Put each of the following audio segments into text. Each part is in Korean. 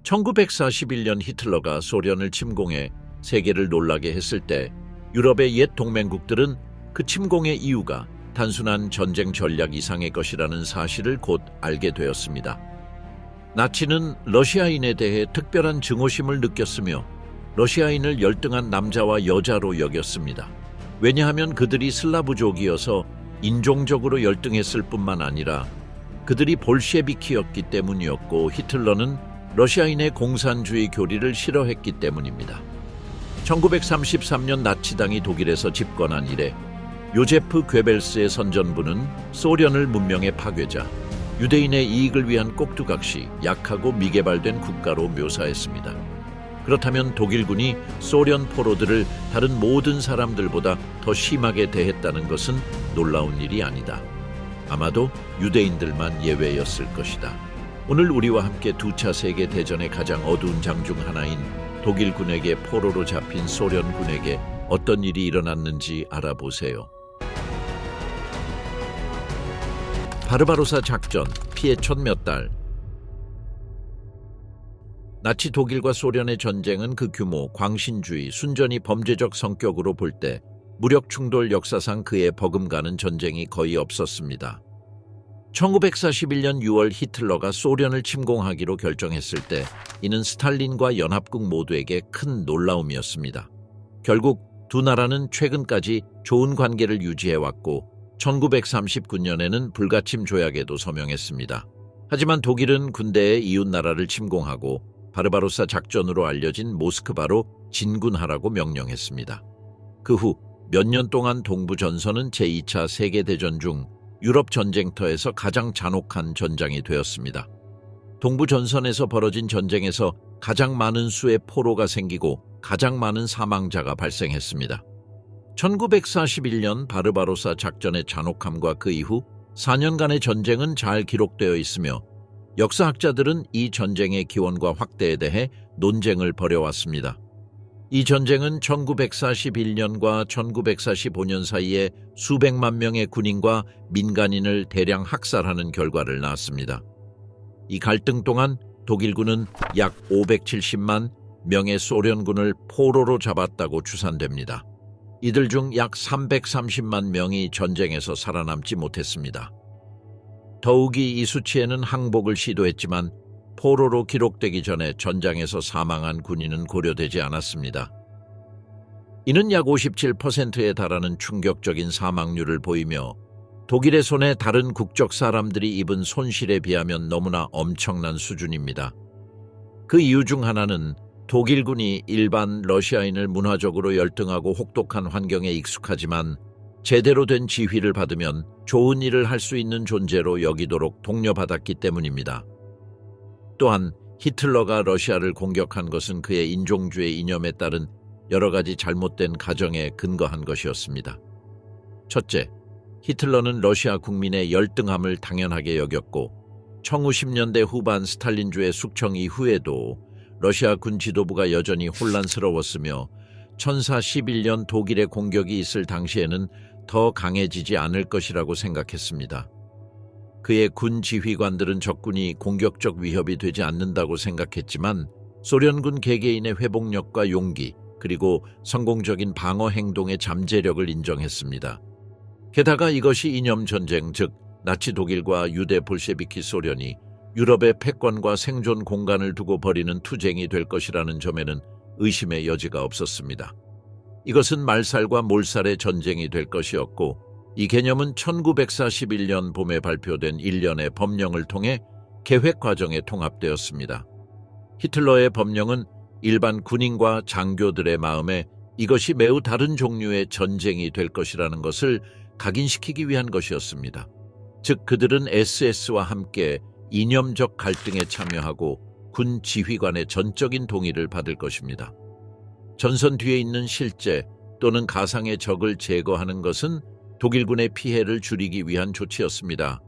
1941년 히틀러가 소련을 침공해 세계를 놀라게 했을 때 유럽의 옛 동맹국들은 그 침공의 이유가 단순한 전쟁 전략 이상의 것이라는 사실을 곧 알게 되었습니다. 나치는 러시아인에 대해 특별한 증오심을 느꼈으며 러시아인을 열등한 남자와 여자로 여겼습니다. 왜냐하면 그들이 슬라브족이어서 인종적으로 열등했을 뿐만 아니라 그들이 볼셰비키였기 때문이었고, 히틀러는 러시아인의 공산주의 교리를 싫어했기 때문입니다. 1933년 나치당이 독일에서 집권한 이래 요제프 괴벨스의 선전부는 소련을 문명의 파괴자, 유대인의 이익을 위한 꼭두각시, 약하고 미개발된 국가로 묘사했습니다. 그렇다면 독일군이 소련 포로들을 다른 모든 사람들보다 더 심하게 대했다는 것은 놀라운 일이 아니다. 아마도 유대인들만 예외였을 것이다. 오늘 우리와 함께 2차 세계대전의 가장 어두운 장 중 하나인 독일군에게 포로로 잡힌 소련군에게 어떤 일이 일어났는지 알아보세요. 바르바로사 작전, 피해 첫 몇 달. 나치 독일과 소련의 전쟁은 그 규모, 광신주의, 순전히 범죄적 성격으로 볼 때 무력 충돌 역사상 그에 버금가는 전쟁이 거의 없었습니다. 1941년 6월 히틀러가 소련을 침공하기로 결정했을 때 이는 스탈린과 연합국 모두에게 큰 놀라움이었습니다. 결국 두 나라는 최근까지 좋은 관계를 유지해왔고 1939년에는 불가침 조약에도 서명했습니다. 하지만 독일은 군대의 이웃나라를 침공하고 바르바로사 작전으로 알려진 모스크바로 진군하라고 명령했습니다. 그 후 몇 년 동안 동부전선은 제2차 세계대전 중 유럽 전쟁터에서 가장 잔혹한 전장이 되었습니다. 동부전선에서 벌어진 전쟁에서 가장 많은 수의 포로가 생기고 가장 많은 사망자가 발생했습니다. 1941년 바르바로사 작전의 잔혹함과 그 이후 4년간의 전쟁은 잘 기록되어 있으며 역사학자들은 이 전쟁의 기원과 확대에 대해 논쟁을 벌여왔습니다. 이 전쟁은 1941년과 1945년 사이에 수백만 명의 군인과 민간인을 대량 학살하는 결과를 낳았습니다. 이 갈등 동안 독일군은 약 570만 명의 소련군을 포로로 잡았다고 추산됩니다. 이들 중 약 330만 명이 전쟁에서 살아남지 못했습니다. 더욱이 이 수치에는 항복을 시도했지만 포로로 기록되기 전에 전장에서 사망한 군인은 고려되지 않았습니다. 이는 약 57%에 달하는 충격적인 사망률을 보이며 독일의 손에 다른 국적 사람들이 입은 손실에 비하면 너무나 엄청난 수준입니다. 그 이유 중 하나는 독일군이 일반 러시아인을 문화적으로 열등하고 혹독한 환경에 익숙하지만 제대로 된 지휘를 받으면 좋은 일을 할 수 있는 존재로 여기도록 독려받았기 때문입니다. 또한 히틀러가 러시아를 공격한 것은 그의 인종주의 이념에 따른 여러 가지 잘못된 가정에 근거한 것이었습니다. 첫째, 히틀러는 러시아 국민의 열등함을 당연하게 여겼고 1910년대 후반 스탈린주의 숙청 이후에도 러시아 군 지도부가 여전히 혼란스러웠으며 1411년 독일의 공격이 있을 당시에는 더 강해지지 않을 것이라고 생각했습니다. 그의 군 지휘관들은 적군이 공격적 위협이 되지 않는다고 생각했지만 소련군 개개인의 회복력과 용기 그리고 성공적인 방어 행동의 잠재력을 인정했습니다. 게다가 이것이 이념전쟁, 즉 나치 독일과 유대 볼셰비키 소련이 유럽의 패권과 생존 공간을 두고 벌이는 투쟁이 될 것이라는 점에는 의심의 여지가 없었습니다. 이것은 말살과 몰살의 전쟁이 될 것이었고 이 개념은 1941년 봄에 발표된 일련의 법령을 통해 계획 과정에 통합되었습니다. 히틀러의 법령은 일반 군인과 장교들의 마음에 이것이 매우 다른 종류의 전쟁이 될 것이라는 것을 각인시키기 위한 것이었습니다. 즉 그들은 SS와 함께 이념적 갈등에 참여하고 군 지휘관의 전적인 동의를 받을 것입니다. 전선 뒤에 있는 실제 또는 가상의 적을 제거하는 것은 독일군의 피해를 줄이기 위한 조치였습니다.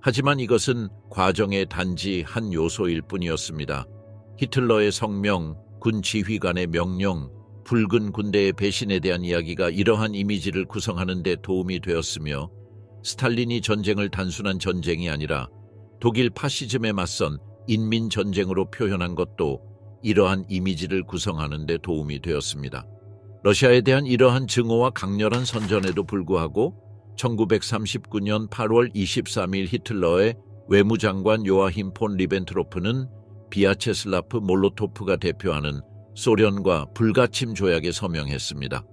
하지만 이것은 과정의 단지 한 요소일 뿐이었습니다. 히틀러의 성명, 군 지휘관의 명령, 붉은 군대의 배신에 대한 이야기가 이러한 이미지를 구성하는 데 도움이 되었으며 스탈린이 전쟁을 단순한 전쟁이 아니라 독일 파시즘에 맞선 인민전쟁으로 표현한 것도 이러한 이미지를 구성하는 데 도움이 되었습니다. 러시아에 대한 이러한 증오와 강렬한 선전에도 불구하고 1939년 8월 23일 히틀러의 외무장관 요아힘 폰 리벤트로프는 비아체슬라프 몰로토프가 대표하는 소련과 불가침 조약에 서명했습니다.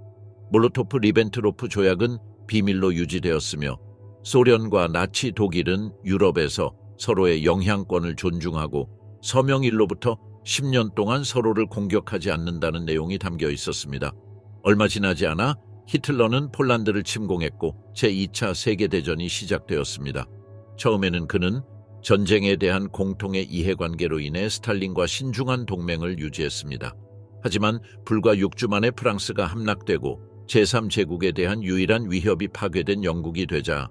몰로토프 리벤트로프 조약은 비밀로 유지되었으며 소련과 나치 독일은 유럽에서 서로의 영향권을 존중하고 서명일로부터 10년 동안 서로를 공격하지 않는다는 내용이 담겨 있었습니다. 얼마 지나지 않아 히틀러는 폴란드를 침공했고 제2차 세계대전이 시작되었습니다. 처음에는 그는 전쟁에 대한 공통의 이해관계로 인해 스탈린과 신중한 동맹을 유지했습니다. 하지만 불과 6주 만에 프랑스가 함락되고 제3제국에 대한 유일한 위협이 파괴된 영국이 되자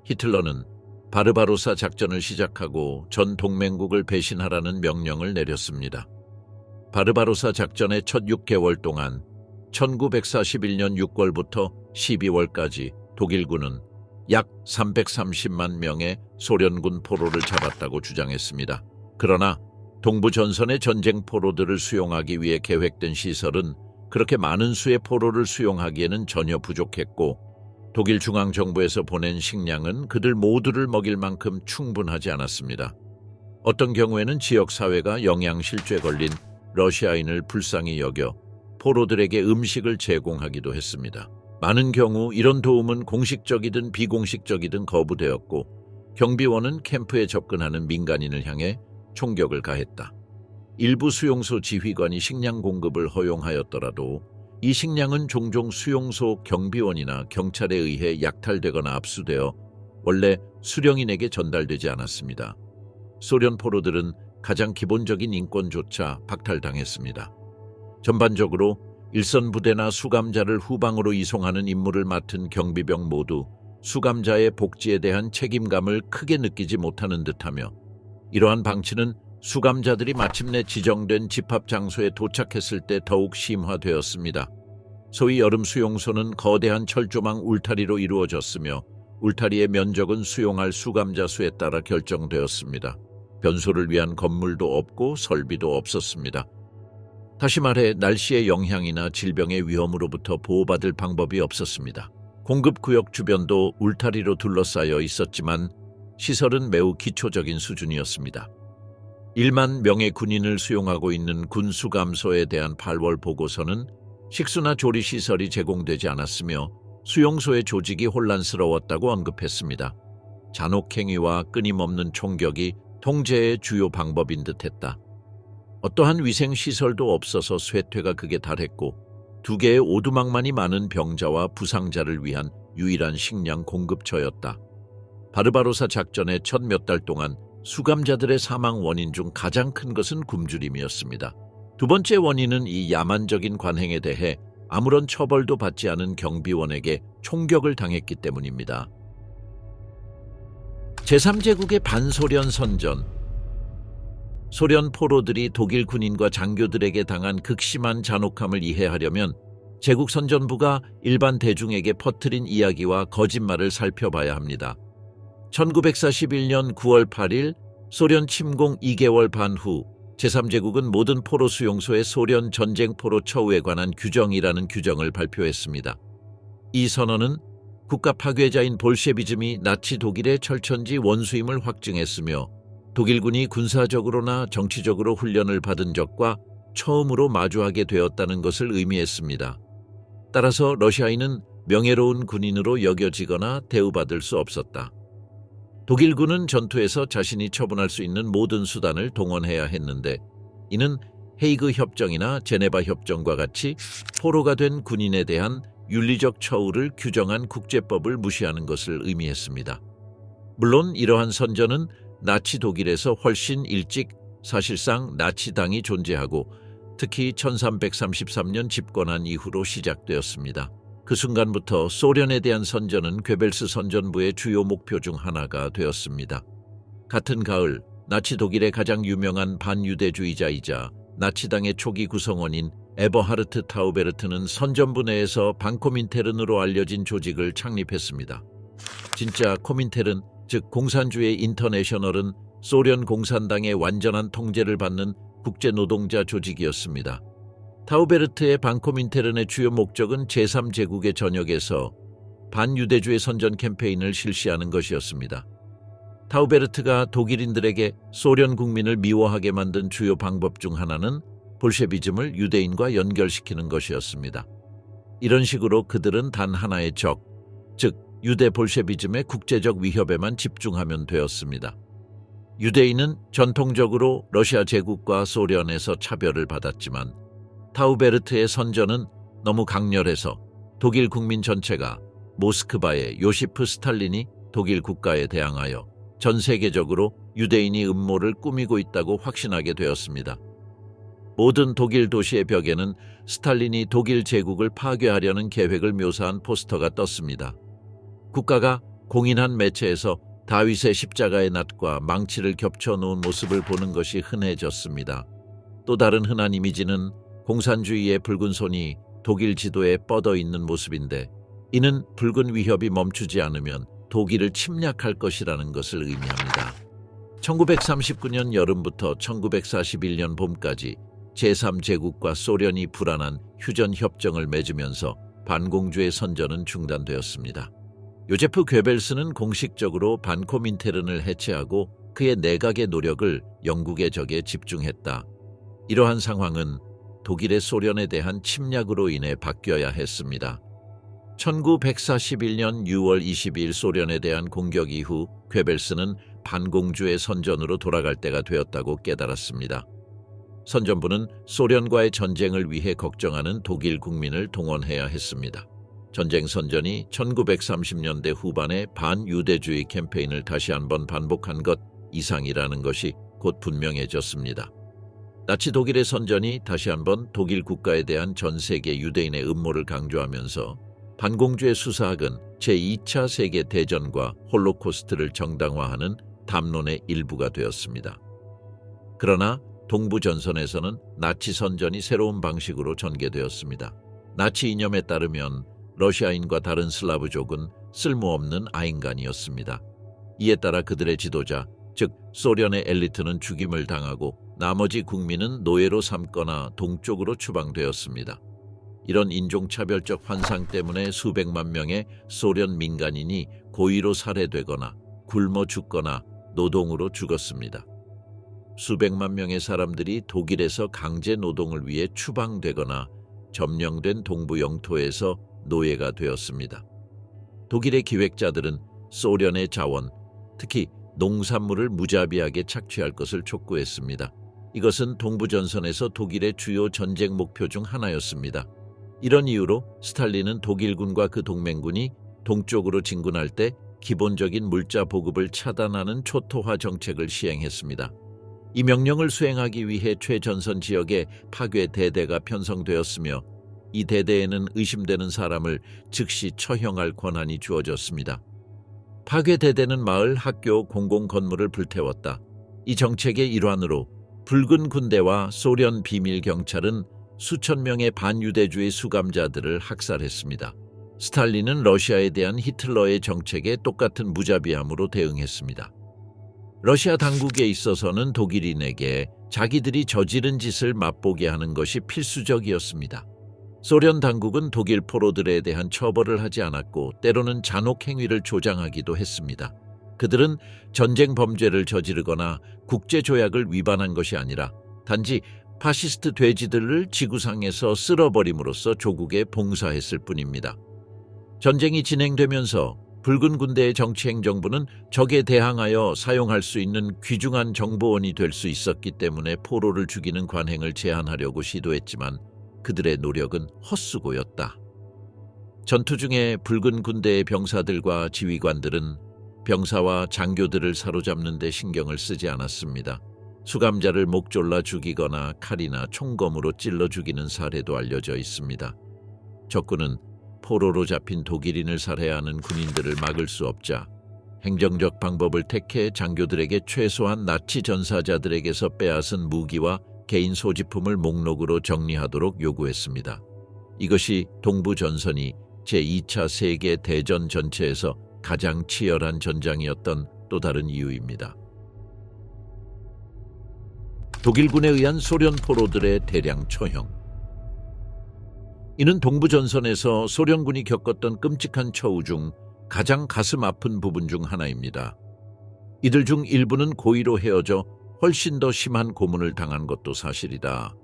히틀러는 바르바로사 작전을 시작하고 전 동맹국을 배신하라는 명령을 내렸습니다. 바르바로사 작전의 첫 6개월 동안 1941년 6월부터 12월까지 독일군은 약 330만 명의 소련군 포로를 잡았다고 주장했습니다. 그러나 동부 전선의 전쟁 포로들을 수용하기 위해 계획된 시설은 그렇게 많은 수의 포로를 수용하기에는 전혀 부족했고 독일 중앙정부에서 보낸 식량은 그들 모두를 먹일 만큼 충분하지 않았습니다. 어떤 경우에는 지역사회가 영양실조에 걸린 러시아인을 불쌍히 여겨 포로들에게 음식을 제공하기도 했습니다. 많은 경우 이런 도움은 공식적이든 비공식적이든 거부되었고 경비원은 캠프에 접근하는 민간인을 향해 총격을 가했다. 일부 수용소 지휘관이 식량 공급을 허용하였더라도 이 식량은 종종 수용소 경비원이나 경찰에 의해 약탈되거나 압수되어 원래 수령인에게 전달되지 않았습니다. 소련 포로들은 가장 기본적인 인권조차 박탈당했습니다. 전반적으로 일선 부대나 수감자를 후방으로 이송하는 임무를 맡은 경비병 모두 수감자의 복지에 대한 책임감을 크게 느끼지 못하는 듯하며 이러한 방치는 수감자들이 마침내 지정된 집합 장소에 도착했을 때 더욱 심화되었습니다. 소위 여름 수용소는 거대한 철조망 울타리로 이루어졌으며 울타리의 면적은 수용할 수감자 수에 따라 결정되었습니다. 변소를 위한 건물도 없고 설비도 없었습니다. 다시 말해 날씨의 영향이나 질병의 위험으로부터 보호받을 방법이 없었습니다. 공급구역 주변도 울타리로 둘러싸여 있었지만 시설은 매우 기초적인 수준이었습니다. 1만 명의 군인을 수용하고 있는 군수감소에 대한 8월 보고서는 식수나 조리시설이 제공되지 않았으며 수용소의 조직이 혼란스러웠다고 언급했습니다. 잔혹행위와 끊임없는 총격이 통제의 주요 방법인 듯했다. 어떠한 위생시설도 없어서 쇠퇴가 극에 달했고 2개의 오두막만이 많은 병자와 부상자를 위한 유일한 식량 공급처였다. 바르바로사 작전의 첫 몇 달 동안 수감자들의 사망 원인 중 가장 큰 것은 굶주림이었습니다. 두 번째 원인은 이 야만적인 관행에 대해 아무런 처벌도 받지 않은 경비원에게 총격을 당했기 때문입니다. 제3제국의 반소련 선전. 소련 포로들이 독일 군인과 장교들에게 당한 극심한 잔혹함을 이해하려면 제국 선전부가 일반 대중에게 퍼뜨린 이야기와 거짓말을 살펴봐야 합니다. 1941년 9월 8일 소련 침공 2개월 반 후 제3제국은 모든 포로 수용소의 소련 전쟁 포로 처우에 관한 규정이라는 규정을 발표했습니다. 이 선언은 국가 파괴자인 볼셰비즘이 나치 독일의 철천지 원수임을 확증했으며 독일군이 군사적으로나 정치적으로 훈련을 받은 적과 처음으로 마주하게 되었다는 것을 의미했습니다. 따라서 러시아인은 명예로운 군인으로 여겨지거나 대우받을 수 없었다. 독일군은 전투에서 자신이 처분할 수 있는 모든 수단을 동원해야 했는데 이는 헤이그 협정이나 제네바 협정과 같이 포로가 된 군인에 대한 윤리적 처우를 규정한 국제법을 무시하는 것을 의미했습니다. 물론 이러한 선전은 나치 독일에서 훨씬 일찍 사실상 나치당이 존재하고 특히 1333년 집권한 이후로 시작되었습니다. 그 순간부터 소련에 대한 선전은 괴벨스 선전부의 주요 목표 중 하나가 되었습니다. 같은 가을 나치 독일의 가장 유명한 반유대주의자이자 나치당의 초기 구성원인 에버하르트 타우베르트는 선전부 내에서 반코민테른으로 알려진 조직을 창립했습니다. 진짜 코민테른, 즉 공산주의 인터내셔널은 소련 공산당의 완전한 통제를 받는 국제노동자 조직이었습니다. 타우베르트의 반코민테른의 주요 목적은 제3제국의 전역에서 반유대주의 선전 캠페인을 실시하는 것이었습니다. 타우베르트가 독일인들에게 소련 국민을 미워하게 만든 주요 방법 중 하나는 볼셰비즘을 유대인과 연결시키는 것이었습니다. 이런 식으로 그들은 단 하나의 적, 즉 유대 볼셰비즘의 국제적 위협에만 집중하면 되었습니다. 유대인은 전통적으로 러시아 제국과 소련에서 차별을 받았지만 타우베르트의 선전은 너무 강렬해서 독일 국민 전체가 모스크바의 요시프 스탈린이 독일 국가에 대항하여 전 세계적으로 유대인이 음모를 꾸미고 있다고 확신하게 되었습니다. 모든 독일 도시의 벽에는 스탈린이 독일 제국을 파괴하려는 계획을 묘사한 포스터가 떴습니다. 국가가 공인한 매체에서 다윗의 십자가의 낫과 망치를 겹쳐놓은 모습을 보는 것이 흔해졌습니다. 또 다른 흔한 이미지는 공산주의의 붉은 손이 독일 지도에 뻗어 있는 모습인데, 이는 붉은 위협이 멈추지 않으면 독일을 침략할 것이라는 것을 의미합니다. 1939년 여름부터 1941년 봄까지 제3제국과 소련이 불안한 휴전협정을 맺으면서 반공주의 선전은 중단되었습니다. 요제프 괴벨스는 공식적으로 반코민테른을 해체하고 그의 내각의 노력을 영국의 적에 집중했다. 이러한 상황은 독일의 소련에 대한 침략으로 인해 바뀌어야 했습니다. 1941년 6월 22일 소련에 대한 공격 이후 괴벨스는 반공주의 선전으로 돌아갈 때가 되었다고 깨달았습니다. 선전부는 소련과의 전쟁을 위해 걱정하는 독일 국민을 동원해야 했습니다. 전쟁 선전이 1930년대 후반에 반유대주의 캠페인을 다시 한번 반복한 것 이상이라는 것이 곧 분명해졌습니다. 나치 독일의 선전이 다시 한번 독일 국가에 대한 전 세계 유대인의 음모를 강조하면서 반공주의 수사학은 제2차 세계대전과 홀로코스트를 정당화하는 담론의 일부가 되었습니다. 그러나 동부전선에서는 나치 선전이 새로운 방식으로 전개되었습니다. 나치 이념에 따르면 러시아인과 다른 슬라브족은 쓸모없는 아인간이었습니다. 이에 따라 그들의 지도자, 즉 소련의 엘리트는 죽임을 당하고 나머지 국민은 노예로 삼거나 동쪽으로 추방되었습니다. 이런 인종차별적 환상 때문에 수백만 명의 소련 민간인이 고의로 살해되거나 굶어 죽거나 노동으로 죽었습니다. 수백만 명의 사람들이 독일에서 강제 노동을 위해 추방되거나 점령된 동부 영토에서 노예가 되었습니다. 독일의 기획자들은 소련의 자원, 특히 농산물을 무자비하게 착취할 것을 촉구했습니다. 이것은 동부전선에서 독일의 주요 전쟁 목표 중 하나였습니다. 이런 이유로 스탈린은 독일군과 그 동맹군이 동쪽으로 진군할 때 기본적인 물자 보급을 차단하는 초토화 정책을 시행했습니다. 이 명령을 수행하기 위해 최전선 지역에 파괴 대대가 편성되었으며 이 대대에는 의심되는 사람을 즉시 처형할 권한이 주어졌습니다. 파괴 대대는 마을, 학교, 공공 건물을 불태웠다. 이 정책의 일환으로 붉은 군대와 소련 비밀 경찰은 수천 명의 반유대주의 수감자들을 학살했습니다. 스탈린은 러시아에 대한 히틀러의 정책에 똑같은 무자비함으로 대응했습니다. 러시아 당국에 있어서는 독일인에게 자기들이 저지른 짓을 맛보게 하는 것이 필수적이었습니다. 소련 당국은 독일 포로들에 대한 처벌을 하지 않았고 때로는 잔혹 행위를 조장하기도 했습니다. 그들은 전쟁 범죄를 저지르거나 국제조약을 위반한 것이 아니라 단지 파시스트 돼지들을 지구상에서 쓸어버림으로써 조국에 봉사했을 뿐입니다. 전쟁이 진행되면서 붉은 군대의 정치행정부는 적에 대항하여 사용할 수 있는 귀중한 정보원이 될 수 있었기 때문에 포로를 죽이는 관행을 제한하려고 시도했지만 그들의 노력은 헛수고였다. 전투 중에 붉은 군대의 병사들과 지휘관들은 병사와 장교들을 사로잡는 데 신경을 쓰지 않았습니다. 수감자를 목 졸라 죽이거나 칼이나 총검으로 찔러 죽이는 사례도 알려져 있습니다. 적군은 포로로 잡힌 독일인을 살해하는 군인들을 막을 수 없자 행정적 방법을 택해 장교들에게 최소한 나치 전사자들에게서 빼앗은 무기와 개인 소지품을 목록으로 정리하도록 요구했습니다. 이것이 동부전선이 제2차 세계대전 전체에서 가장 치열한 전장이었던 또 다른 이유입니다. 독일군에 의한 소련 포로들의 대량 처형. 이는 동부전선에서 소련군이 겪었던 끔찍한 처우 중 가장 가슴 아픈 부분 중 하나입니다. 이들 중 일부는 고의로 헤어져 훨씬 더 심한 고문을 당한 것도 사실이다.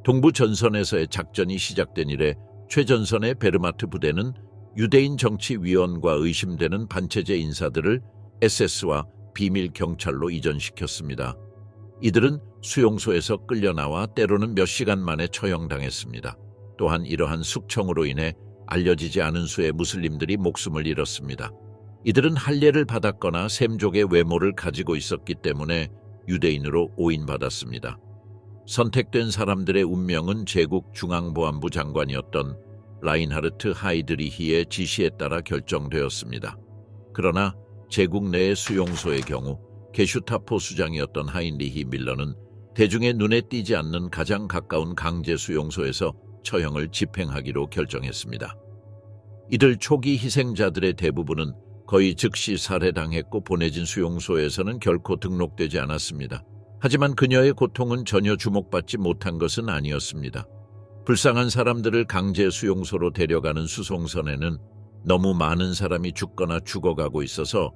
동부전선에서의 작전이 시작된 이래 최전선의 베르마트 부대는 유대인 정치위원과 의심되는 반체제 인사들을 SS와 비밀 경찰로 이전시켰습니다. 이들은 수용소에서 끌려나와 때로는 몇 시간 만에 처형당했습니다. 또한 이러한 숙청으로 인해 알려지지 않은 수의 무슬림들이 목숨을 잃었습니다. 이들은 할례를 받았거나 셈족의 외모를 가지고 있었기 때문에 유대인으로 오인받았습니다. 선택된 사람들의 운명은 제국 중앙보안부 장관이었던 라인하르트 하이드리히의 지시에 따라 결정되었습니다. 그러나 제국 내의 수용소의 경우 게슈타포 수장이었던 하인리히 밀러는 대중의 눈에 띄지 않는 가장 가까운 강제 수용소에서 처형을 집행하기로 결정했습니다. 이들 초기 희생자들의 대부분은 거의 즉시 살해당했고 보내진 수용소에서는 결코 등록되지 않았습니다. 하지만 그녀의 고통은 전혀 주목받지 못한 것은 아니었습니다. 불쌍한 사람들을 강제 수용소로 데려가는 수송선에는 너무 많은 사람이 죽거나 죽어가고 있어서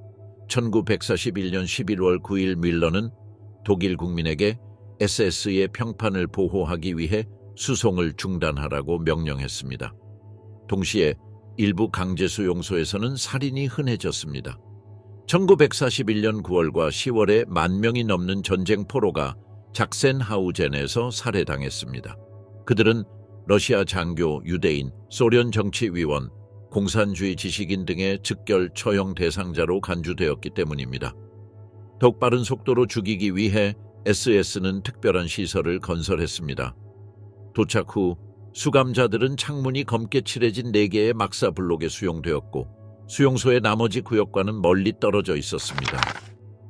1941년 11월 9일 밀러는 독일 국민에게 SS의 평판을 보호하기 위해 수송을 중단하라고 명령했습니다. 동시에 일부 강제 수용소에서는 살인이 흔해졌습니다. 1941년 9월과 10월에 10,000명이 넘는 전쟁 포로가 작센하우젠에서 살해당했습니다. 그들은 러시아 장교, 유대인, 소련 정치위원, 공산주의 지식인 등의 즉결 처형 대상자로 간주되었기 때문입니다. 더욱 빠른 속도로 죽이기 위해 SS는 특별한 시설을 건설했습니다. 도착 후 수감자들은 창문이 검게 칠해진 4개의 막사 블록에 수용되었고 수용소의 나머지 구역과는 멀리 떨어져 있었습니다.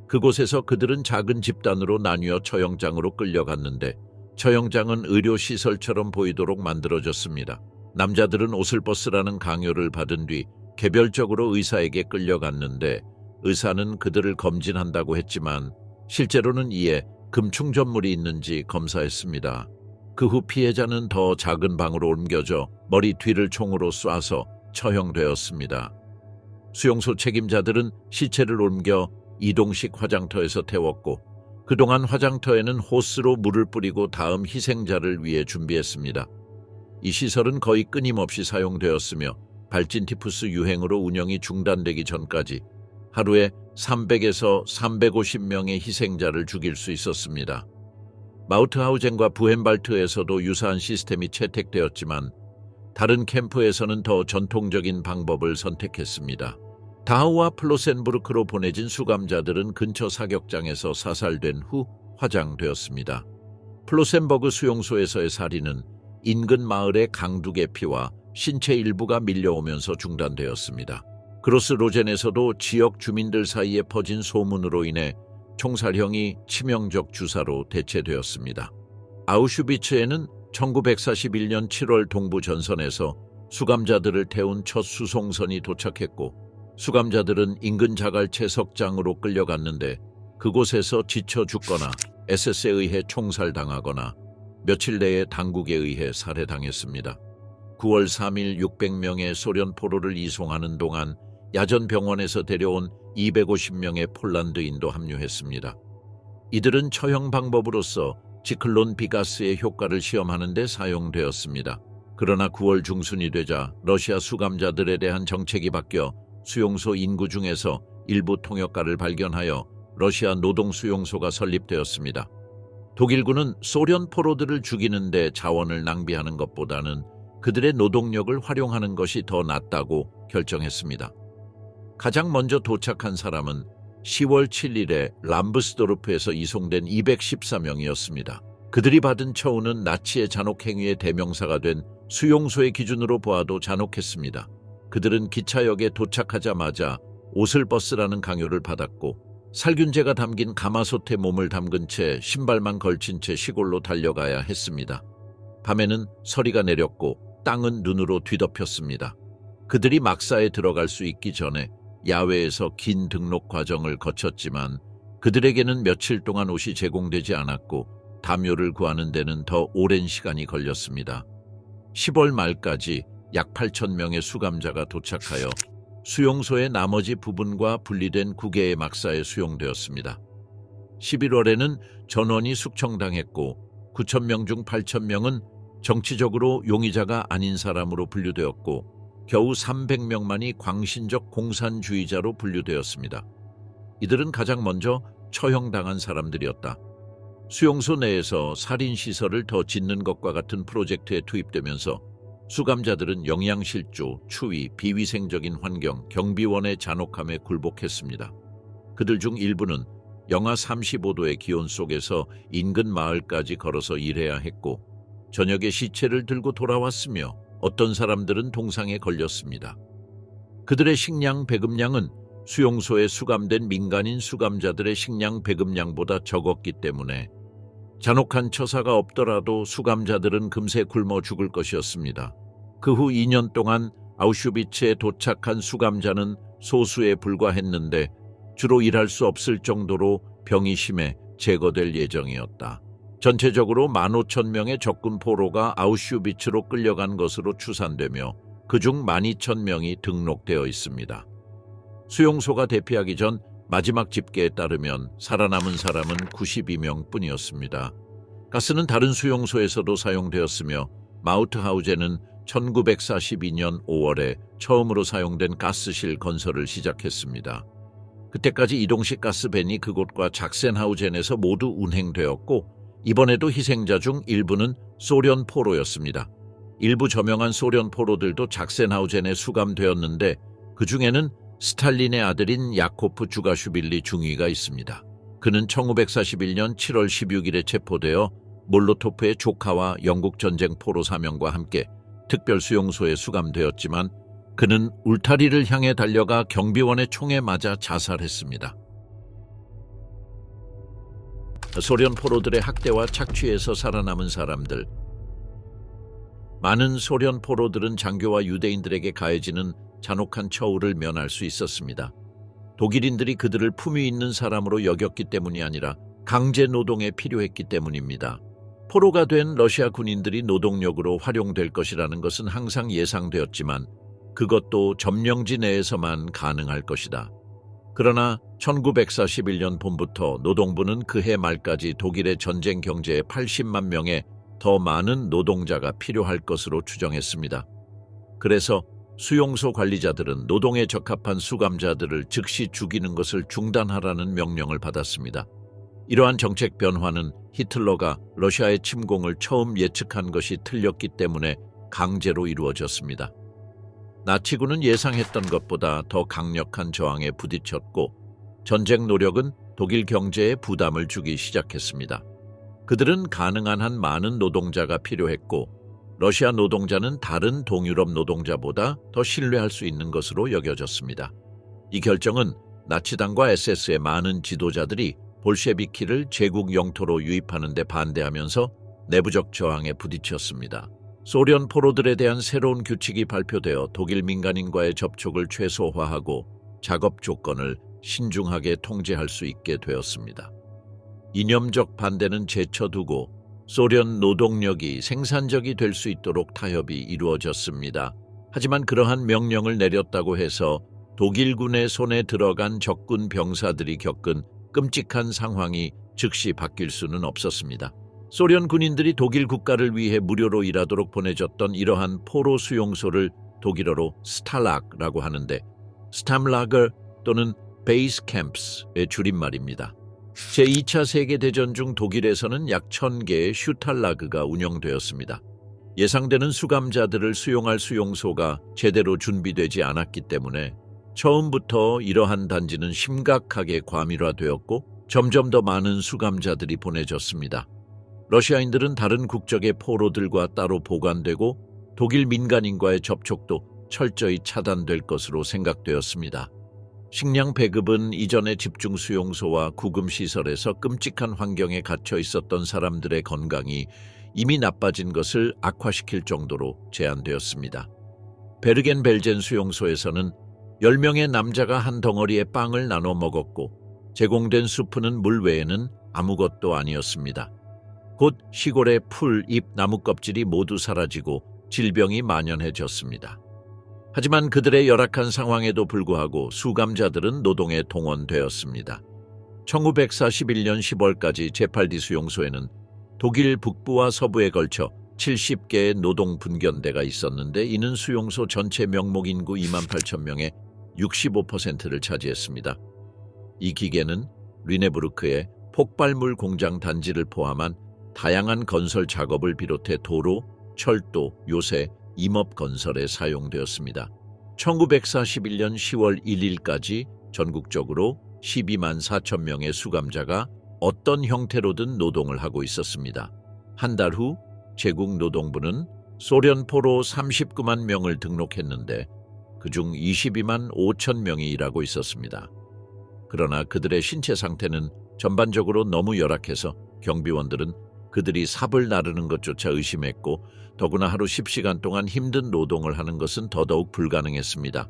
그곳에서 그들은 작은 집단으로 나뉘어 처형장으로 끌려갔는데 처형장은 의료시설처럼 보이도록 만들어졌습니다. 남자들은 오슬버스라는 강요를 받은 뒤 개별적으로 의사에게 끌려갔는데 의사는 그들을 검진한다고 했지만 실제로는 이에 금충전물이 있는지 검사했습니다. 그 후 피해자는 더 작은 방으로 옮겨져 머리 뒤를 총으로 쏴서 처형되었습니다. 수용소 책임자들은 시체를 옮겨 이동식 화장터에서 태웠고 그동안 화장터에는 호스로 물을 뿌리고 다음 희생자를 위해 준비했습니다. 이 시설은 거의 끊임없이 사용되었으며 발진티푸스 유행으로 운영이 중단되기 전까지 하루에 300에서 350명의 희생자를 죽일 수 있었습니다. 마우트하우젠과 부헨발트에서도 유사한 시스템이 채택되었지만 다른 캠프에서는 더 전통적인 방법을 선택했습니다. 다우와 플로센부르크로 보내진 수감자들은 근처 사격장에서 사살된 후 화장되었습니다. 플로센버그 수용소에서의 살인은 인근 마을의 강둑의 피와 신체 일부가 밀려오면서 중단되었습니다. 그로스로젠에서도 지역 주민들 사이에 퍼진 소문으로 인해 총살형이 치명적 주사로 대체되었습니다. 아우슈비츠에는 1941년 7월 동부 전선에서 수감자들을 태운 첫 수송선이 도착했고 수감자들은 인근 자갈채 석장으로 끌려갔는데 그곳에서 지쳐 죽거나 SS에 의해 총살당하거나 며칠 내에 당국에 의해 살해당했습니다. 9월 3일 600명의 소련 포로를 이송하는 동안 야전 병원에서 데려온 250명의 폴란드인도 합류했습니다. 이들은 처형 방법으로서 지클론 비가스의 효과를 시험하는 데 사용되었습니다. 그러나 9월 중순이 되자 러시아 수감자들에 대한 정책이 바뀌어 수용소 인구 중에서 일부 통역가를 발견하여 러시아 노동 수용소가 설립되었습니다. 독일군은 소련 포로들을 죽이는 데 자원을 낭비하는 것보다는 그들의 노동력을 활용하는 것이 더 낫다고 결정했습니다. 가장 먼저 도착한 사람은 10월 7일에 람브스도르프에서 이송된 214명이었습니다. 그들이 받은 처우는 나치의 잔혹행위의 대명사가 된 수용소의 기준으로 보아도 잔혹했습니다. 그들은 기차역에 도착하자마자 오슬버스라는 강요를 받았고 살균제가 담긴 가마솥에 몸을 담근 채 신발만 걸친 채 시골로 달려가야 했습니다. 밤에는 서리가 내렸고 땅은 눈으로 뒤덮였습니다. 그들이 막사에 들어갈 수 있기 전에 야외에서 긴 등록 과정을 거쳤지만 그들에게는 며칠 동안 옷이 제공되지 않았고 담요를 구하는 데는 더 오랜 시간이 걸렸습니다. 10월 말까지 약 8,000명의 수감자가 도착하여 수용소의 나머지 부분과 분리된 구개의 막사에 수용되었습니다. 11월에는 전원이 숙청당했고 9,000명 중 8,000명은 정치적으로 용의자가 아닌 사람으로 분류되었고 겨우 300명만이 광신적 공산주의자로 분류되었습니다. 이들은 가장 먼저 처형당한 사람들이었다. 수용소 내에서 살인시설을 더 짓는 것과 같은 프로젝트에 투입되면서 수감자들은 영양실조, 추위, 비위생적인 환경, 경비원의 잔혹함에 굴복했습니다. 그들 중 일부는 영하 35도의 기온 속에서 인근 마을까지 걸어서 일해야 했고 저녁에 시체를 들고 돌아왔으며 어떤 사람들은 동상에 걸렸습니다. 그들의 식량 배급량은 수용소에 수감된 민간인 수감자들의 식량 배급량보다 적었기 때문에 잔혹한 처사가 없더라도 수감자들은 금세 굶어 죽을 것이었습니다. 그 후 2년 동안 아우슈비츠에 도착한 수감자는 소수에 불과했는데 주로 일할 수 없을 정도로 병이 심해 제거될 예정이었다. 전체적으로 15,000명의 적군 포로가 아우슈비츠로 끌려간 것으로 추산되며 그중 12,000명이 등록되어 있습니다. 수용소가 대피하기 전 마지막 집계에 따르면 살아남은 사람은 92명 뿐이었습니다. 가스는 다른 수용소에서도 사용되었으며 마우트하우젠은 1942년 5월에 처음으로 사용된 가스실 건설을 시작했습니다. 그때까지 이동식 가스밴이 그곳과 작센하우젠에서 모두 운행되었고 이번에도 희생자 중 일부는 소련 포로였습니다. 일부 저명한 소련 포로들도 작센하우젠에 수감되었는데 그 중에는 스탈린의 아들인 야코프 주가슈빌리 중위가 있습니다. 그는 1941년 7월 16일에 체포되어 몰로토프의 조카와 영국 전쟁 포로 4명과 함께 특별 수용소에 수감되었지만 그는 울타리를 향해 달려가 경비원의 총에 맞아 자살했습니다. 소련 포로들의 학대와 착취에서 살아남은 사람들. 많은 소련 포로들은 장교와 유대인들에게 가해지는 잔혹한 처우를 면할 수 있었습니다. 독일인들이 그들을 품위 있는 사람으로 여겼기 때문이 아니라 강제 노동에 필요했기 때문입니다. 포로가 된 러시아 군인들이 노동력으로 활용될 것이라는 것은 항상 예상되었지만 그것도 점령지 내에서만 가능할 것이다. 그러나 1941년 봄부터 노동부는 그해 말까지 독일의 전쟁 경제에 80만 명의 더 많은 노동자가 필요할 것으로 추정했습니다. 그래서 수용소 관리자들은 노동에 적합한 수감자들을 즉시 죽이는 것을 중단하라는 명령을 받았습니다. 이러한 정책 변화는 히틀러가 러시아의 침공을 처음 예측한 것이 틀렸기 때문에 강제로 이루어졌습니다. 나치군은 예상했던 것보다 더 강력한 저항에 부딪혔고 전쟁 노력은 독일 경제에 부담을 주기 시작했습니다. 그들은 가능한 한 많은 노동자가 필요했고 러시아 노동자는 다른 동유럽 노동자보다 더 신뢰할 수 있는 것으로 여겨졌습니다. 이 결정은 나치당과 SS의 많은 지도자들이 볼셰비키를 제국 영토로 유입하는 데 반대하면서 내부적 저항에 부딪혔습니다. 소련 포로들에 대한 새로운 규칙이 발표되어 독일 민간인과의 접촉을 최소화하고 작업 조건을 신중하게 통제할 수 있게 되었습니다. 이념적 반대는 제쳐두고 소련 노동력이 생산적이 될 수 있도록 타협이 이루어졌습니다. 하지만 그러한 명령을 내렸다고 해서 독일군의 손에 들어간 적군 병사들이 겪은 끔찍한 상황이 즉시 바뀔 수는 없었습니다. 소련 군인들이 독일 국가를 위해 무료로 일하도록 보내줬던 이러한 포로 수용소를 독일어로 스탈락라고 하는데 스탐라거 또는 베이스 캠프스의 줄임말입니다. 제2차 세계대전 중 독일에서는 약 1000개의 슈탈라그가 운영되었습니다. 예상되는 수감자들을 수용할 수용소가 제대로 준비되지 않았기 때문에 처음부터 이러한 단지는 심각하게 과밀화되었고 점점 더 많은 수감자들이 보내졌습니다. 러시아인들은 다른 국적의 포로들과 따로 보관되고 독일 민간인과의 접촉도 철저히 차단될 것으로 생각되었습니다. 식량 배급은 이전의 집중 수용소와 구금시설에서 끔찍한 환경에 갇혀 있었던 사람들의 건강이 이미 나빠진 것을 악화시킬 정도로 제한되었습니다. 베르겐-벨젠 수용소에서는 10명의 남자가 한 덩어리의 빵을 나눠 먹었고 제공된 수프는 물 외에는 아무것도 아니었습니다. 곧 시골의 풀, 잎, 나무 껍질이 모두 사라지고 질병이 만연해졌습니다. 하지만 그들의 열악한 상황에도 불구하고 수감자들은 노동에 동원되었습니다. 1941년 10월까지 제8디 수용소에는 독일 북부와 서부에 걸쳐 70개의 노동 분견대가 있었는데 이는 수용소 전체 명목 인구 28,000명의 65%를 차지했습니다. 이 기계는 르네부르크의 폭발물 공장 단지를 포함한 다양한 건설 작업을 비롯해 도로, 철도, 요새, 임업 건설에 사용되었습니다. 1941년 10월 1일까지 전국적으로 12만 4천 명의 수감자가 어떤 형태로든 노동을 하고 있었습니다. 한 달 후 제국노동부는 소련포로 39만 명을 등록했는데 그중 22만 5천 명이 일하고 있었습니다. 그러나 그들의 신체 상태는 전반적으로 너무 열악해서 경비원들은 그들이 삽을 나르는 것조차 의심했고 더구나 하루 10시간 동안 힘든 노동을 하는 것은 더더욱 불가능했습니다.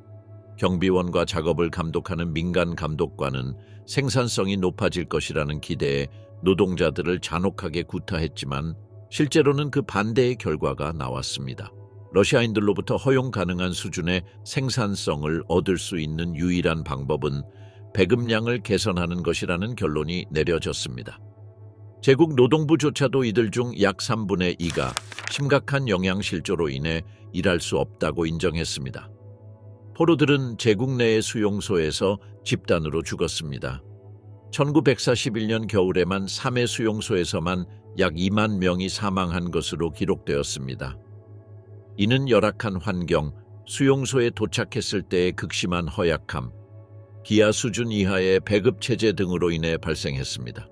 경비원과 작업을 감독하는 민간 감독관은 생산성이 높아질 것이라는 기대에 노동자들을 잔혹하게 구타했지만 실제로는 그 반대의 결과가 나왔습니다. 러시아인들로부터 허용 가능한 수준의 생산성을 얻을 수 있는 유일한 방법은 배급량을 개선하는 것이라는 결론이 내려졌습니다. 제국 노동부조차도 이들 중 약 3분의 2가 심각한 영양실조로 인해 일할 수 없다고 인정했습니다. 포로들은 제국 내의 수용소에서 집단으로 죽었습니다. 1941년 겨울에만 3회 수용소에서만 약 2만 명이 사망한 것으로 기록되었습니다. 이는 열악한 환경, 수용소에 도착했을 때의 극심한 허약함, 기아 수준 이하의 배급체제 등으로 인해 발생했습니다.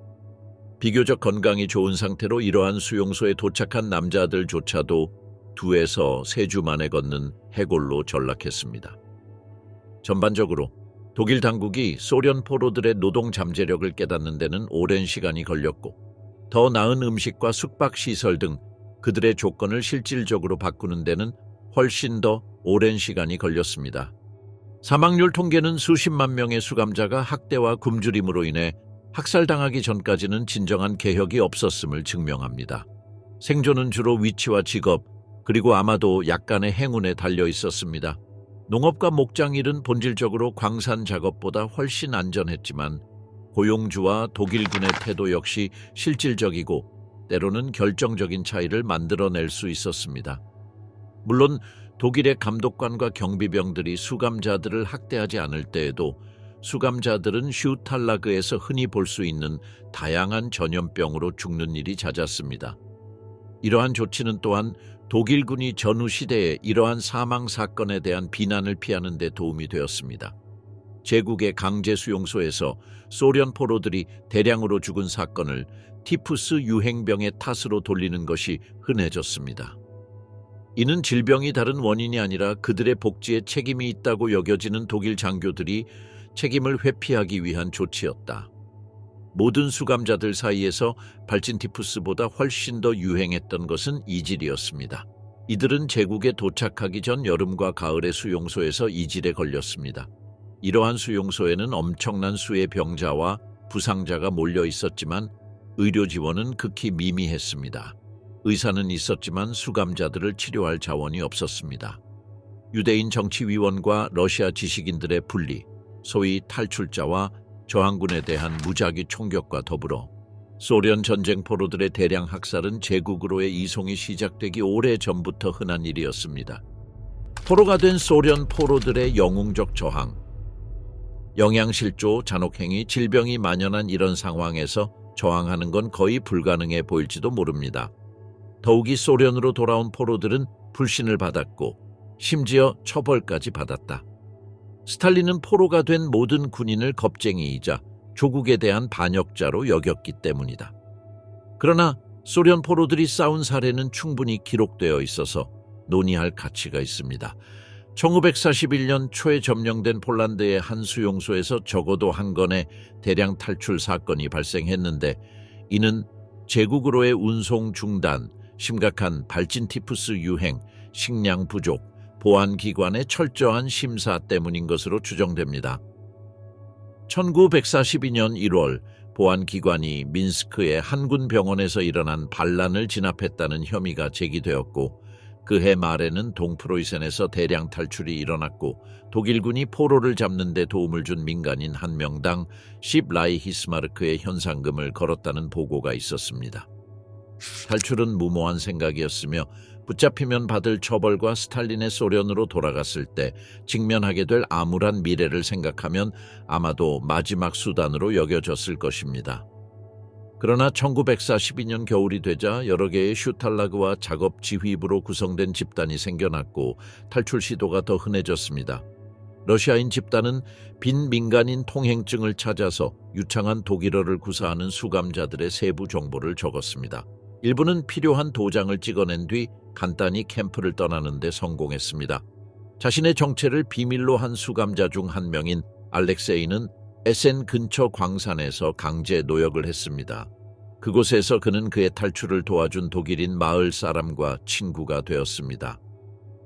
비교적 건강이 좋은 상태로 이러한 수용소에 도착한 남자들조차도 2에서 3주 만에 걷는 해골로 전락했습니다. 전반적으로 독일 당국이 소련 포로들의 노동 잠재력을 깨닫는 데는 오랜 시간이 걸렸고 더 나은 음식과 숙박시설 등 그들의 조건을 실질적으로 바꾸는 데는 훨씬 더 오랜 시간이 걸렸습니다. 사망률 통계는 수십만 명의 수감자가 학대와 굶주림으로 인해 학살당하기 전까지는 진정한 개혁이 없었음을 증명합니다. 생존은 주로 위치와 직업, 그리고 아마도 약간의 행운에 달려 있었습니다. 농업과 목장일은 본질적으로 광산 작업보다 훨씬 안전했지만 고용주와 독일군의 태도 역시 실질적이고 때로는 결정적인 차이를 만들어낼 수 있었습니다. 물론 독일의 감독관과 경비병들이 수감자들을 학대하지 않을 때에도 수감자들은 슈탈라그에서 흔히 볼 수 있는 다양한 전염병으로 죽는 일이 잦았습니다. 이러한 조치는 또한 독일군이 전후 시대에 이러한 사망 사건에 대한 비난을 피하는 데 도움이 되었습니다. 제국의 강제 수용소에서 소련 포로들이 대량으로 죽은 사건을 티푸스 유행병의 탓으로 돌리는 것이 흔해졌습니다. 이는 질병이 다른 원인이 아니라 그들의 복지에 책임이 있다고 여겨지는 독일 장교들이 책임을 회피하기 위한 조치였다. 모든 수감자들 사이에서 발진 티푸스보다 훨씬 더 유행했던 것은 이질이었습니다. 이들은 제국에 도착하기 전 여름과 가을의 수용소에서 이질에 걸렸습니다. 이러한 수용소에는 엄청난 수의 병자와 부상자가 몰려 있었지만 의료 지원은 극히 미미했습니다. 의사는 있었지만 수감자들을 치료할 자원이 없었습니다. 유대인 정치위원과 러시아 지식인들의 분리, 소위 탈출자와 저항군에 대한 무작위 총격과 더불어 소련 전쟁 포로들의 대량 학살은 제국으로의 이송이 시작되기 오래전부터 흔한 일이었습니다. 포로가 된 소련 포로들의 영웅적 저항, 영양실조, 잔혹행위, 질병이 만연한 이런 상황에서 저항하는 건 거의 불가능해 보일지도 모릅니다. 더욱이 소련으로 돌아온 포로들은 불신을 받았고 심지어 처벌까지 받았다. 스탈린은 포로가 된 모든 군인을 겁쟁이이자 조국에 대한 반역자로 여겼기 때문이다. 그러나 소련 포로들이 싸운 사례는 충분히 기록되어 있어서 논의할 가치가 있습니다. 1941년 초에 점령된 폴란드의 한 수용소에서 적어도 한 건의 대량 탈출 사건이 발생했는데 이는 제국으로의 운송 중단, 심각한 발진 티푸스 유행, 식량 부족, 보안기관의 철저한 심사 때문인 것으로 추정됩니다. 1942년 1월 보안기관이 민스크의 한군 병원에서 일어난 반란을 진압했다는 혐의가 제기되었고 그해 말에는 동프로이센에서 대량 탈출이 일어났고 독일군이 포로를 잡는 데 도움을 준 민간인 한 명당 10라이히스마르크의 현상금을 걸었다는 보고가 있었습니다. 탈출은 무모한 생각이었으며 붙잡히면 받을 처벌과 스탈린의 소련으로 돌아갔을 때 직면하게 될 암울한 미래를 생각하면 아마도 마지막 수단으로 여겨졌을 것입니다. 그러나 1942년 겨울이 되자 여러 개의 슈탈라그와 작업 지휘부로 구성된 집단이 생겨났고 탈출 시도가 더 흔해졌습니다. 러시아인 집단은 빈 민간인 통행증을 찾아서 유창한 독일어를 구사하는 수감자들의 세부 정보를 적었습니다. 일부는 필요한 도장을 찍어낸 뒤 간단히 캠프를 떠나는 데 성공했습니다. 자신의 정체를 비밀로 한 수감자 중 한 명인 알렉세이는 에센 근처 광산에서 강제 노역을 했습니다. 그곳에서 그는 그의 탈출을 도와준 독일인 마을 사람과 친구가 되었습니다.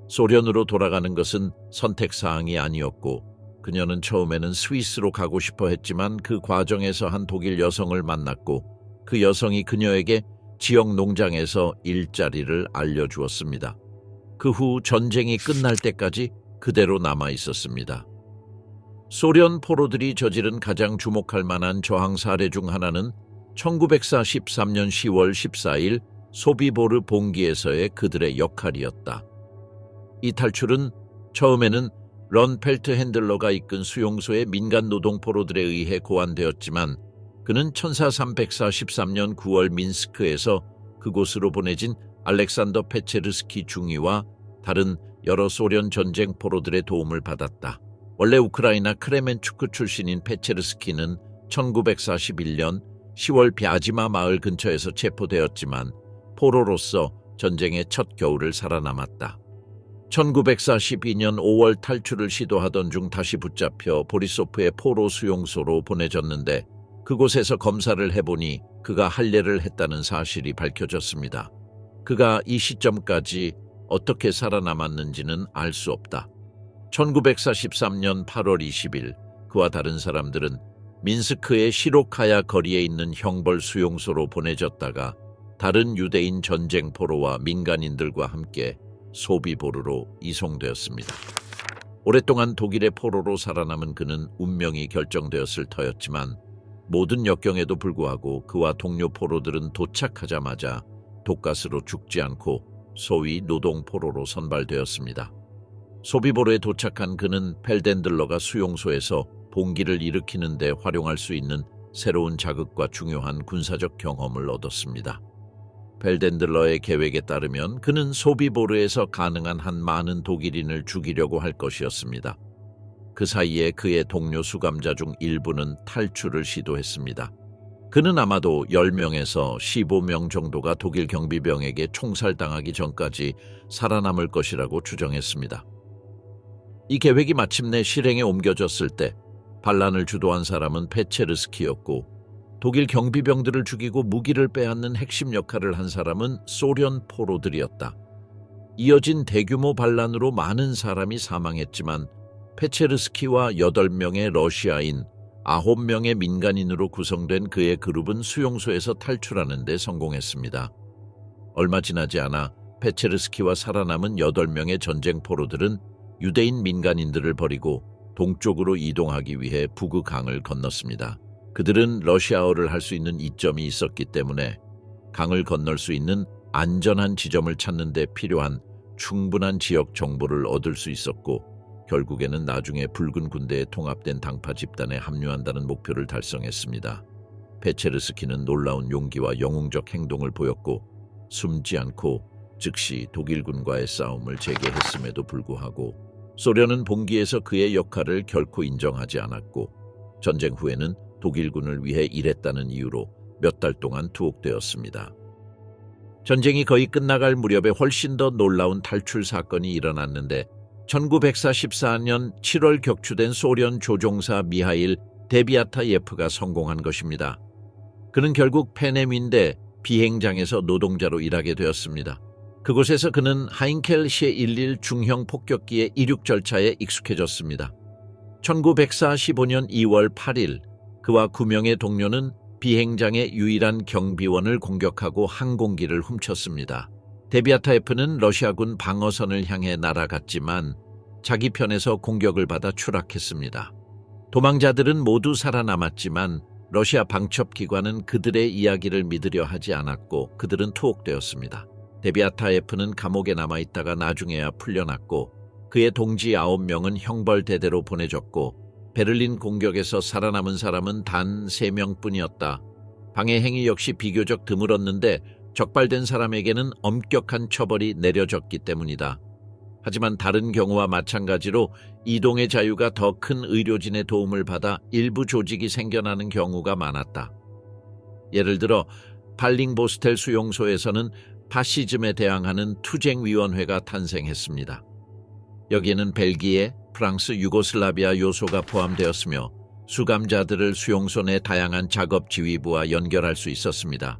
소련으로 돌아가는 것은 선택사항이 아니었고 그녀는 처음에는 스위스로 가고 싶어 했지만 그 과정에서 한 독일 여성을 만났고 그 여성이 그녀에게 지역 농장에서 일자리를 알려주었습니다. 그 후 전쟁이 끝날 때까지 그대로 남아 있었습니다. 소련 포로들이 저지른 가장 주목할 만한 저항 사례 중 하나는 1943년 10월 14일 소비보르 봉기에서의 그들의 역할이었다. 이 탈출은 처음에는 런펠트 핸들러가 이끈 수용소의 민간 노동 포로들에 의해 고안되었지만 그는 1443년 9월 민스크에서 그곳으로 보내진 알렉산더 페체르스키 중위와 다른 여러 소련 전쟁 포로들의 도움을 받았다. 원래 우크라이나 크레멘추크 출신인 페체르스키는 1941년 10월 벼지마 마을 근처에서 체포되었지만 포로로서 전쟁의 첫 겨울을 살아남았다. 1942년 5월 탈출을 시도하던 중 다시 붙잡혀 보리소프의 포로 수용소로 보내졌는데 그곳에서 검사를 해보니 그가 할례를 했다는 사실이 밝혀졌습니다. 그가 이 시점까지 어떻게 살아남았는지는 알 수 없다. 1943년 8월 20일 그와 다른 사람들은 민스크의 시로카야 거리에 있는 형벌 수용소로 보내졌다가 다른 유대인 전쟁 포로와 민간인들과 함께 소비보르로 이송되었습니다. 오랫동안 독일의 포로로 살아남은 그는 운명이 결정되었을 터였지만 모든 역경에도 불구하고 그와 동료 포로들은 도착하자마자 독가스로 죽지 않고 소위 노동 포로로 선발되었습니다. 소비보르에 도착한 그는 펠덴들러가 수용소에서 봉기를 일으키는 데 활용할 수 있는 새로운 자극과 중요한 군사적 경험을 얻었습니다. 펠덴들러의 계획에 따르면 그는 소비보르에서 가능한 한 많은 독일인을 죽이려고 할 것이었습니다. 그 사이에 그의 동료 수감자 중 일부는 탈출을 시도했습니다. 그는 아마도 10명에서 15명 정도가 독일 경비병에게 총살당하기 전까지 살아남을 것이라고 추정했습니다. 이 계획이 마침내 실행에 옮겨졌을 때 반란을 주도한 사람은 페체르스키였고 독일 경비병들을 죽이고 무기를 빼앗는 핵심 역할을 한 사람은 소련 포로들이었다. 이어진 대규모 반란으로 많은 사람이 사망했지만 페체르스키와 8명의 러시아인, 9명의 민간인으로 구성된 그의 그룹은 수용소에서 탈출하는 데 성공했습니다. 얼마 지나지 않아 페체르스키와 살아남은 8명의 전쟁 포로들은 유대인 민간인들을 버리고 동쪽으로 이동하기 위해 부그강을 건넜습니다. 그들은 러시아어를 할 수 있는 이점이 있었기 때문에 강을 건널 수 있는 안전한 지점을 찾는 데 필요한 충분한 지역 정보를 얻을 수 있었고 결국에는 나중에 붉은 군대에 통합된 당파 집단에 합류한다는 목표를 달성했습니다. 페체르스키는 놀라운 용기와 영웅적 행동을 보였고 숨지 않고 즉시 독일군과의 싸움을 재개했음에도 불구하고 소련은 봉기에서 그의 역할을 결코 인정하지 않았고 전쟁 후에는 독일군을 위해 일했다는 이유로 몇 달 동안 투옥되었습니다. 전쟁이 거의 끝나갈 무렵에 훨씬 더 놀라운 탈출 사건이 일어났는데 1944년 7월 격추된 소련 조종사 미하일 데비아타예프가 성공한 것입니다. 그는 결국 페네민대 비행장에서 노동자로 일하게 되었습니다. 그곳에서 그는 하인켈 셰11 중형 폭격기의 이륙 절차에 익숙해졌습니다. 1945년 2월 8일 그와 9명의 동료는 비행장의 유일한 경비원을 공격하고 항공기를 훔쳤습니다. 데비아타예프는 러시아군 방어선을 향해 날아갔지만 자기 편에서 공격을 받아 추락했습니다. 도망자들은 모두 살아남았지만 러시아 방첩기관은 그들의 이야기를 믿으려 하지 않았고 그들은 투옥되었습니다. 데비아타예프는 감옥에 남아있다가 나중에야 풀려났고 그의 동지 9명은 형벌대대로 보내졌고 베를린 공격에서 살아남은 사람은 단 3명뿐이었다. 방해 행위 역시 비교적 드물었는데 적발된 사람에게는 엄격한 처벌이 내려졌기 때문이다. 하지만 다른 경우와 마찬가지로 이동의 자유가 더 큰 의료진의 도움을 받아 일부 조직이 생겨나는 경우가 많았다. 예를 들어 팔링보스텔 수용소에서는 파시즘에 대항하는 투쟁위원회가 탄생했습니다. 여기에는 벨기에, 프랑스, 유고슬라비아 요소가 포함되었으며 수감자들을 수용소 내 다양한 작업 지휘부와 연결할 수 있었습니다.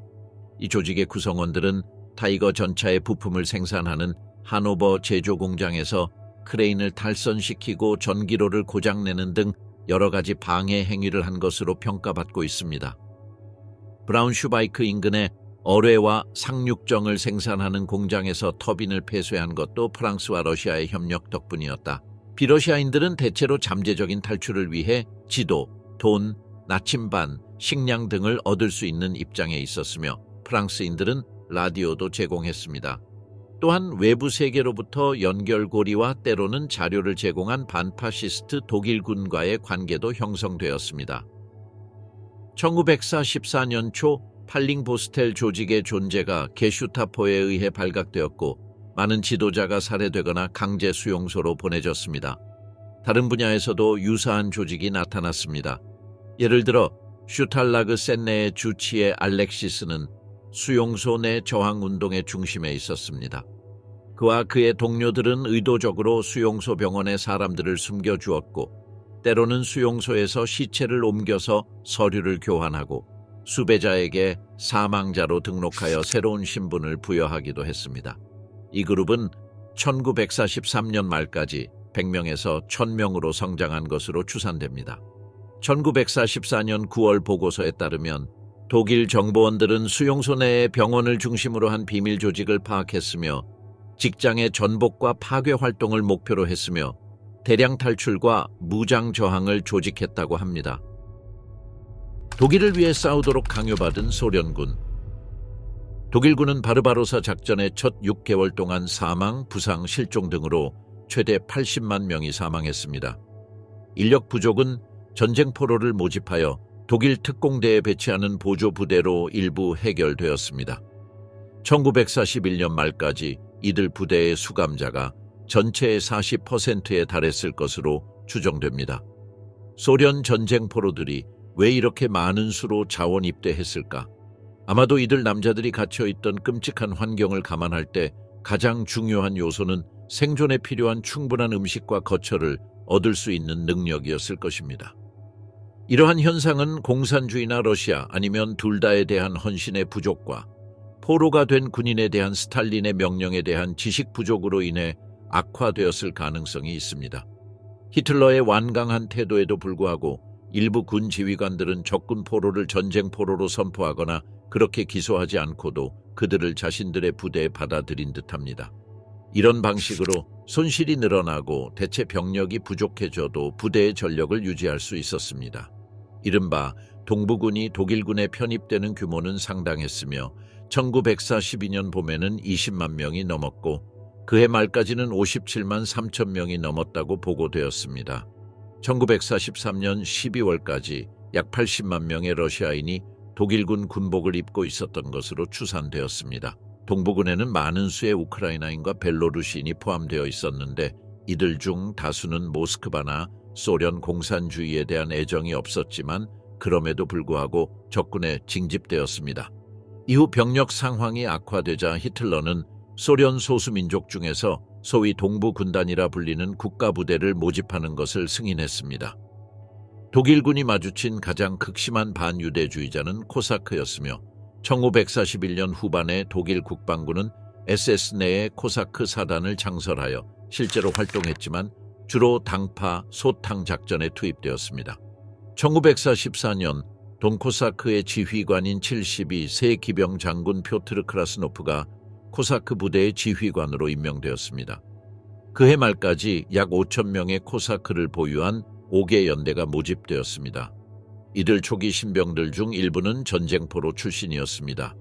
이 조직의 구성원들은 타이거 전차의 부품을 생산하는 하노버 제조 공장에서 크레인을 탈선시키고 전기로를 고장내는 등 여러 가지 방해 행위를 한 것으로 평가받고 있습니다. 브라운슈바이크 인근의 어뢰와 상륙정을 생산하는 공장에서 터빈을 폐쇄한 것도 프랑스와 러시아의 협력 덕분이었다. 비러시아인들은 대체로 잠재적인 탈출을 위해 지도, 돈, 나침반, 식량 등을 얻을 수 있는 입장에 있었으며 프랑스인들은 라디오도 제공했습니다. 또한 외부 세계로부터 연결고리와 때로는 자료를 제공한 반파시스트 독일군과의 관계도 형성되었습니다. 1944년 초 팔링보스텔 조직의 존재가 게슈타포에 의해 발각되었고 많은 지도자가 살해되거나 강제 수용소로 보내졌습니다. 다른 분야에서도 유사한 조직이 나타났습니다. 예를 들어 슈탈라그 센네의 주치의 알렉시스는 수용소 내 저항운동의 중심에 있었습니다. 그와 그의 동료들은 의도적으로 수용소 병원에 사람들을 숨겨주었고 때로는 수용소에서 시체를 옮겨서 서류를 교환하고 수배자에게 사망자로 등록하여 새로운 신분을 부여하기도 했습니다. 이 그룹은 1943년 말까지 100명에서 1000명으로 성장한 것으로 추산됩니다. 1944년 9월 보고서에 따르면 독일 정보원들은 수용소 내의 병원을 중심으로 한 비밀 조직을 파악했으며 직장의 전복과 파괴 활동을 목표로 했으며 대량 탈출과 무장 저항을 조직했다고 합니다. 독일을 위해 싸우도록 강요받은 소련군. 독일군은 바르바로사 작전의 첫 6개월 동안 사망, 부상, 실종 등으로 최대 80만 명이 사망했습니다. 인력 부족은 전쟁 포로를 모집하여 독일 특공대에 배치하는 보조 부대로 일부 해결되었습니다. 1941년 말까지 이들 부대의 수감자가 전체의 40%에 달했을 것으로 추정됩니다. 소련 전쟁 포로들이 왜 이렇게 많은 수로 자원 입대했을까? 아마도 이들 남자들이 갇혀있던 끔찍한 환경을 감안할 때 가장 중요한 요소는 생존에 필요한 충분한 음식과 거처를 얻을 수 있는 능력이었을 것입니다. 이러한 현상은 공산주의나 러시아 아니면 둘 다에 대한 헌신의 부족과 포로가 된 군인에 대한 스탈린의 명령에 대한 지식 부족으로 인해 악화되었을 가능성이 있습니다. 히틀러의 완강한 태도에도 불구하고 일부 군 지휘관들은 적군 포로를 전쟁 포로로 선포하거나 그렇게 기소하지 않고도 그들을 자신들의 부대에 받아들인 듯합니다. 이런 방식으로 손실이 늘어나고 대체 병력이 부족해져도 부대의 전력을 유지할 수 있었습니다. 이른바 동부군이 독일군에 편입되는 규모는 상당했으며 1942년 봄에는 20만 명이 넘었고 그해 말까지는 57만 3천 명이 넘었다고 보고되었습니다. 1943년 12월까지 약 80만 명의 러시아인이 독일군 군복을 입고 있었던 것으로 추산되었습니다. 동부군에는 많은 수의 우크라이나인과 벨로루시인이 포함되어 있었는데 이들 중 다수는 모스크바나 소련 공산주의에 대한 애정이 없었지만 그럼에도 불구하고 적군에 징집되었습니다. 이후 병력 상황이 악화되자 히틀러는 소련 소수민족 중에서 소위 동부군단이라 불리는 국가부대를 모집하는 것을 승인했습니다. 독일군이 마주친 가장 극심한 반유대주의자는 코사크였으며 1541년 후반에 독일 국방군은 SS 내에 코사크 사단을 창설하여 실제로 활동했지만 주로 당파, 소탕 작전에 투입되었습니다. 1944년 돈코사크의 지휘관인 72세 기병 장군 표트르 크라스노프가 코사크 부대의 지휘관으로 임명되었습니다. 그해 말까지 약 5천 명의 코사크를 보유한 5개 연대가 모집되었습니다. 이들 초기 신병들 중 일부는 전쟁포로 출신이었습니다.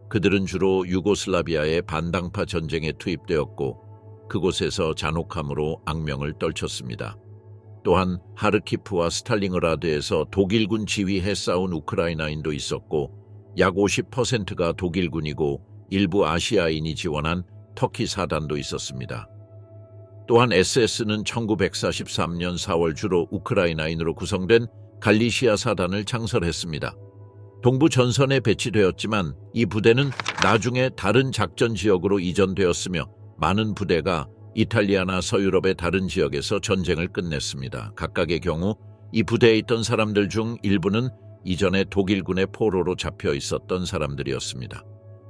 그들은 주로 유고슬라비아의 반당파 전쟁에 투입되었고 그곳에서 잔혹함으로 악명을 떨쳤습니다. 또한 하르키프와 스탈링그라드에서 독일군 지휘해 싸운 우크라이나인도 있었고 약 50%가 독일군이고 일부 아시아인이 지원한 터키 사단도 있었습니다. 또한 SS는 1943년 4월 주로 우크라이나인으로 구성된 갈리시아 사단을 창설했습니다. 동부 전선에 배치되었지만 이 부대는 나중에 다른 작전 지역으로 이전되었으며 많은 부대가 이탈리아나 서유럽의 다른 지역에서 전쟁을 끝냈습니다. 각각의 경우 이 부대에 있던 사람들 중 일부는 이전에 독일군의 포로로 잡혀 있었던 사람들이었습니다.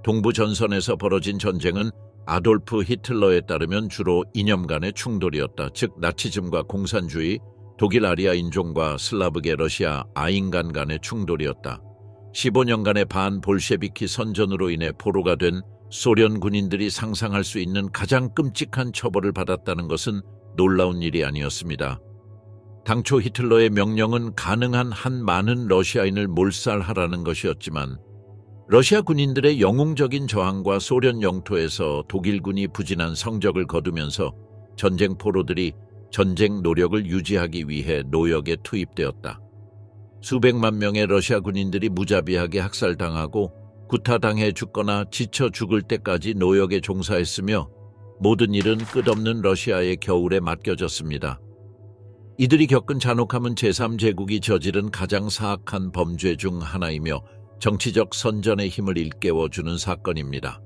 동부 전선에서 벌어진 전쟁은 아돌프 히틀러에 따르면 주로 이념 간의 충돌이었다. 즉 나치즘과 공산주의, 독일 아리아 인종과 슬라브계 러시아 아인간 간의 충돌이었다. 15년간의 반볼셰비키 선전으로 인해 포로가 된 소련 군인들이 상상할 수 있는 가장 끔찍한 처벌을 받았다는 것은 놀라운 일이 아니었습니다. 당초 히틀러의 명령은 가능한 한 많은 러시아인을 몰살하라는 것이었지만 러시아 군인들의 영웅적인 저항과 소련 영토에서 독일군이 부진한 성적을 거두면서 전쟁 포로들이 전쟁 노력을 유지하기 위해 노역에 투입되었다. 수백만 명의 러시아 군인들이 무자비하게 학살당하고 구타당해 죽거나 지쳐 죽을 때까지 노역에 종사했으며 모든 일은 끝없는 러시아의 겨울에 맡겨졌습니다. 이들이 겪은 잔혹함은 제3제국이 저지른 가장 사악한 범죄 중 하나이며 정치적 선전의 힘을 일깨워주는 사건입니다.